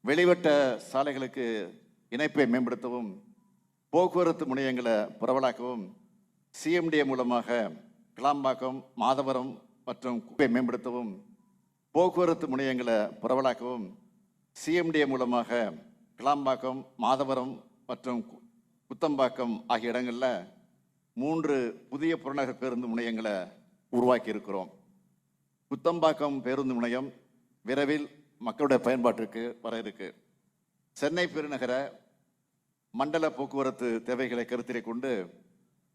வெளிவட்ட சாலைகளுக்கு இணைப்பை மேம்படுத்தவும், போக்குவரத்து முனையங்களை பரவலாக்கவும் சிஎம்டிஏ மூலமாக கிளாம்பாக்கம், மாதவரம் மற்றும் குப்பை மேம்படுத்தவும், போக்குவரத்து முனையங்களை பரவலாக்கவும் சிஎம்டிஏ மூலமாக கிளாம்பாக்கம், மாதவரம் மற்றும் குத்தம்பாக்கம் ஆகிய இடங்களில் 3 புதிய புறநகர் பேருந்து முனையங்களை உருவாக்கி இருக்கிறோம். குத்தம்பாக்கம் பேருந்து முனையம் விரைவில் மக்களுடைய பயன்பாட்டிற்கு வர இருக்கு. சென்னை பெருநகர மண்டல போக்குவரத்து தேவைகளை கருத்திலே கொண்டு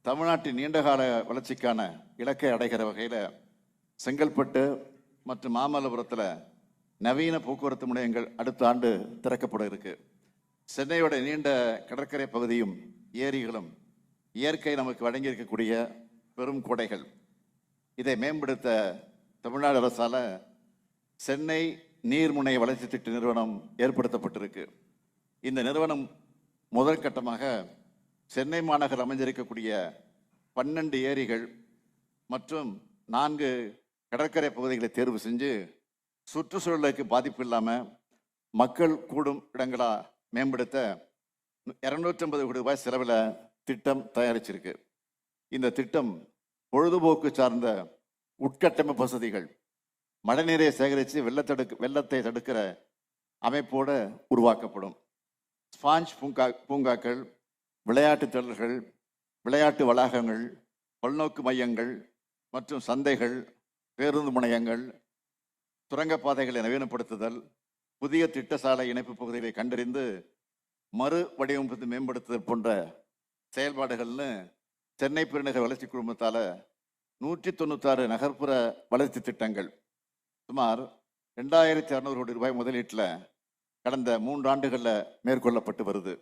தமிழ்நாட்டின் நீண்டகால வளர்ச்சிக்கான இலக்கை அடைகிற வகையில் செங்கல்பட்டு மற்றும் மாமல்லபுரத்தில் நவீன போக்குவரத்து முனையங்கள் அடுத்த ஆண்டு திறக்கப்பட இருக்கு. சென்னையோட நீண்ட கடற்கரை பகுதியும் ஏரிகளும் இயற்கை நமக்கு வழங்கியிருக்கக்கூடிய பெரும் கொடைகள். இதை மேம்படுத்த தமிழ்நாடு அரசால் சென்னை நீர்முனை வளர்ச்சி திட்ட நிறுவனம் ஏற்படுத்தப்பட்டிருக்கு. இந்த நிறுவனம் முதல் கட்டமாக சென்னை மாநகர் அமைஞ்சிருக்கக்கூடிய 12 ஏரிகள் மற்றும் 4 கடற்கரை பகுதிகளை தேர்வு செஞ்சு சுற்றுச்சூழலுக்கு பாதிப்பு இல்லாமல் மக்கள் கூடும் இடங்களா மேம்படுத்த 250 கோடி ரூபாய் செலவில் திட்டம் தயாரிச்சிருக்கு. இந்த திட்டம் பொழுதுபோக்கு சார்ந்த உட்கட்டமைப்பு வசதிகள், மழைநீரை சேகரித்து வெள்ளத்தை தடுக்கிற அமைப்போடு உருவாக்கப்படும். ஸ்பாஞ்ச் பூங்காக்கள், விளையாட்டு திடல்கள், விளையாட்டு வளாகங்கள், பல்நோக்கு மையங்கள் மற்றும் சந்தைகள், பேருந்து முனையங்கள், சுரங்கப்பாதைகளை நவீனப்படுத்துதல், புதிய திட்டசாலை இணைப்பு பகுதிகளை கண்டறிந்து மறு வடிவமைப்பு மேம்படுத்துதல் போன்ற செயல்பாடுகள்னு சென்னை பெருநகர் வளர்ச்சி குழுமத்தால் 196 நகர்ப்புற வளர்ச்சி திட்டங்கள் சுமார் 2600 கோடி ரூபாய் முதலீட்டில் கடந்த 3 ஆண்டுகளில் மேற்கொள்ளப்பட்டு வருது.